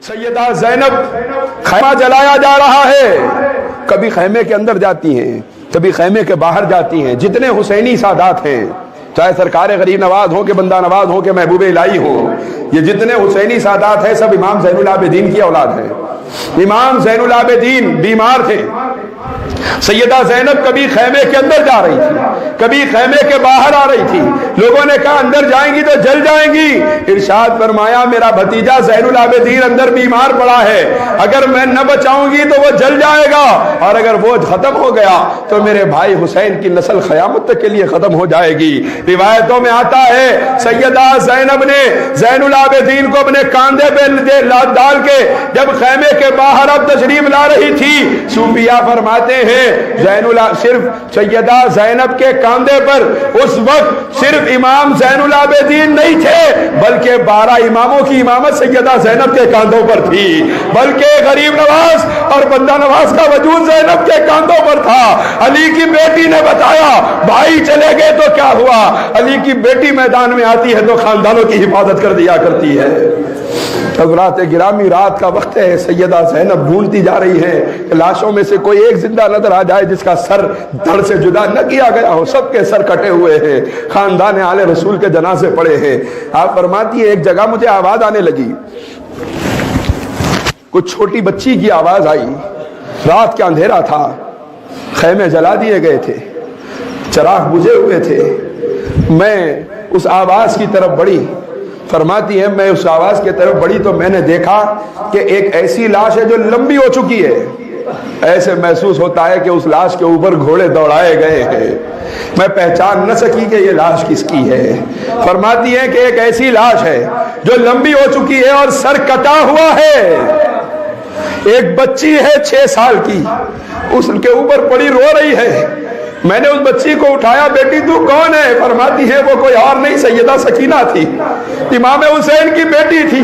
سیدہ زینب خیمہ جلایا جا رہا ہے، کبھی خیمے کے اندر جاتی ہیں، کبھی خیمے کے باہر جاتی ہیں۔ جتنے حسینی سادات ہیں، چاہے سرکار غریب نواز ہو کہ بندہ نواز ہو کہ محبوب الہی ہو، یہ جتنے حسینی سادات ہیں سب امام زین العابدین کی اولاد ہیں۔ امام زین العابدین بیمار تھے، سیدہ زینب کبھی خیمے کے اندر جا رہی تھی، کبھی خیمے کے باہر آ رہی تھی۔ لوگوں نے کہا اندر جائیں گی تو جل جائیں گی، ارشاد فرمایا میرا بھتیجا زین العابدین اندر بیمار پڑا ہے، اگر میں نہ بچاؤں گی تو وہ جل جائے گا، اور اگر وہ ختم ہو گیا تو میرے بھائی حسین کی نسل قیامت تک کے لیے ختم ہو جائے گی۔ روایتوں میں آتا ہے سیدہ زینب نے زین العابدین کو اپنے کاندھے پہ ڈال کے جب خیمے کے باہر اب تشریف لا رہی تھی، صوفیاء فرماتے ہیں صرف سیدہ زینب کے کاندھے پر اس وقت صرف امام زین العابدین نہیں تھے، بلکہ 12 اماموں کی امامت سیدہ زینب کے کاندھوں پر تھی، بلکہ غریب نواز اور بندہ نواز کا وجود زینب کے کاندھوں پر تھا۔ علی کی بیٹی نے بتایا بھائی چلے گئے تو کیا ہوا، علی کی بیٹی میدان میں آتی ہے تو خاندانوں کی حفاظت کر دیا کرتی ہے۔ حضرات گرامی، رات کا وقت ہے، سیدہ زینب ڈھونڈتی جا رہی ہے کہ لاشوں میں سے کوئی ایک زندہ نظر آ جائے جس کا سر دھڑ سے جدا نہ کیا گیا ہو۔ سب کے سر کٹے ہوئے ہیں، خاندان آل رسول کے جنازے پڑے ہیں۔ آپ فرماتی ہے ایک جگہ مجھے آواز آنے لگی، کچھ چھوٹی بچی کی آواز آئی، رات کا اندھیرا تھا، خیمے جلا دیے گئے تھے، چراغ بجھے ہوئے تھے، میں اس آواز کی طرف بڑھی۔ فرماتی ہے میں اس آواز کی طرف بڑھی تو میں نے دیکھا کہ ایک ایسی لاش ہے جو لمبی ہو چکی ہے، ایسے محسوس ہوتا ہے کہ اس لاش کے اوپر گھوڑے دوڑائے گئے ہیں، میں پہچان نہ سکی کہ یہ لاش کس کی ہے۔ فرماتی ہے کہ ایک ایسی لاش ہے جو لمبی ہو چکی ہے اور سر کٹا ہوا ہے، ایک بچی ہے 6 سال کی، اس کے اوپر پڑی رو رہی ہے۔ میں نے اس بچی کو اٹھایا، بیٹی تو کون ہے؟ فرماتی ہے وہ کوئی اور نہیں سیدہ سکینہ تھی، امام حسین کی بیٹی تھی،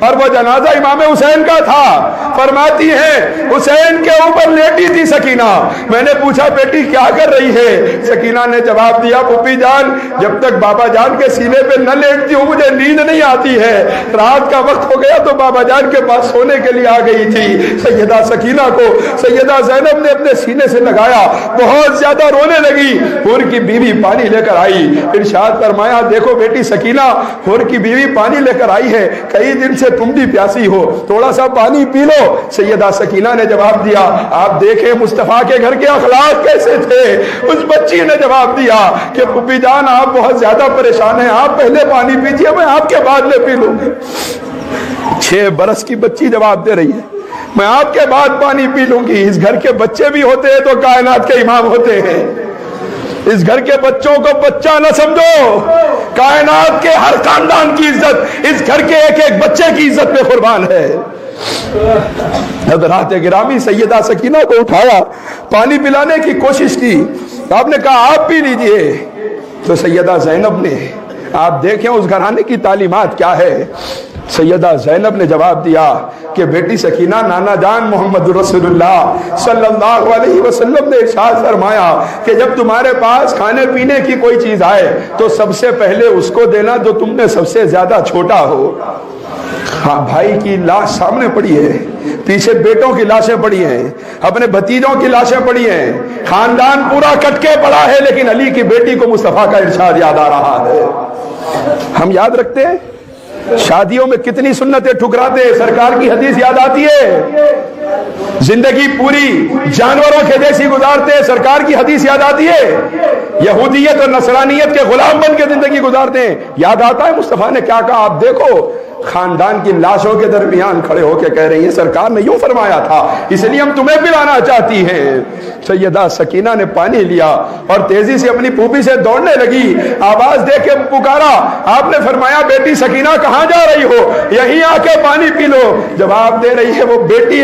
اور وہ جنازہ امام حسین کا تھا۔ فرماتی ہے حسین کے اوپر لیٹی تھی سکینہ، میں نے پوچھا بیٹی کیا کر رہی ہے؟ سکینہ نے جواب دیا پھوپھی جان جب تک بابا جان کے سینے پہ نہ لیٹتی ہوں مجھے نیند نہیں آتی ہے، رات کا وقت ہو گیا تو بابا جان کے پاس سونے کے لیے آ گئی تھی۔ سیدہ سکینہ کو سیدہ زینب نے اپنے سینے سے لگایا، بہت زیادہ رونے لگی۔ حور کی بیوی پانی لے کر آئی، ارشاد فرمایا دیکھو بیٹی سکینہ، حور کی بیوی پانی لے کر آئی ہے، کئی دن سے تم بھی پیاسی ہو، تھوڑا سا پانی پی لو۔ سیدہ سکینہ نے جواب دیا آپ دیکھیں مصطفیٰ کے گھر کے اخلاق کیسے تھے۔ اس بچی نے جواب دیا کہ پھوپھی جان آپ بہت زیادہ پریشان ہیں، آپ پہلے پانی پیجئے میں آپ کے بعد میں پی لوں گی۔ 6 برس کی بچی جواب دے رہی ہے میں آپ کے بعد پانی پی لوں گی۔ اس گھر کے بچے بھی ہوتے ہیں تو کائنات کے امام ہوتے ہیں، اس گھر کے بچوں کو بچہ نہ سمجھو، کائنات کے ہر خاندان کی عزت اس گھر کے ایک ایک بچے کی عزت میں قربان ہے۔ حضرات گرامی، سیدہ سکینہ کو اٹھایا، پانی پلانے کی کوشش کی، آپ نے کہا آپ پی لیجئے، تو سیدہ زینب نے، آپ دیکھیں اس گھرانے کی تعلیمات کیا ہے، سیدہ زینب نے جواب دیا کہ بیٹی سکینہ نانا جان محمد رسول اللہ صلی اللہ علیہ وسلم نے ارشاد فرمایا کہ جب تمہارے پاس کھانے پینے کی کوئی چیز آئے تو سب سے پہلے اس کو دینا جو تم نے سب سے زیادہ چھوٹا ہو۔ ہاں بھائی کی لاش سامنے پڑی ہے، پیچھے بیٹوں کی لاشیں پڑی ہیں، اپنے بھتیجوں کی لاشیں پڑی ہیں، خاندان پورا کٹ کے پڑا ہے، لیکن علی کی بیٹی کو مصطفیٰ کا ارشاد یاد آ رہا ہے۔ ہم یاد رکھتے ہیں شادیوں میں کتنی سنتیں ٹھکراتے، سرکار کی حدیث یاد آتی ہے، زندگی پوری جانوروں کے جیسی گزارتے، سرکار کی حدیث یاد آتی ہے، یہودیت اور نصرانیت کے غلام بن کے زندگی گزارتے ہیں، یاد آتا ہے مصطفیٰ نے کیا کہا؟ آپ دیکھو خاندان کی لاشوں کے درمیان کھڑے ہو کے کہہ رہی ہیں سرکار نے یوں فرمایا تھا اس لیے ہم تمہیں پلانا چاہتی ہیں۔ سیدہ سکینہ نے پانی لیا اور تیزی سے اپنی پھوپھی سے دوڑنے لگی، آواز دے کے پکارا، آپ نے فرمایا بیٹی سکینہ کہاں جا رہی ہو؟ یہیں آ کے پانی پی لو۔ جواب دے رہی ہے وہ بیٹی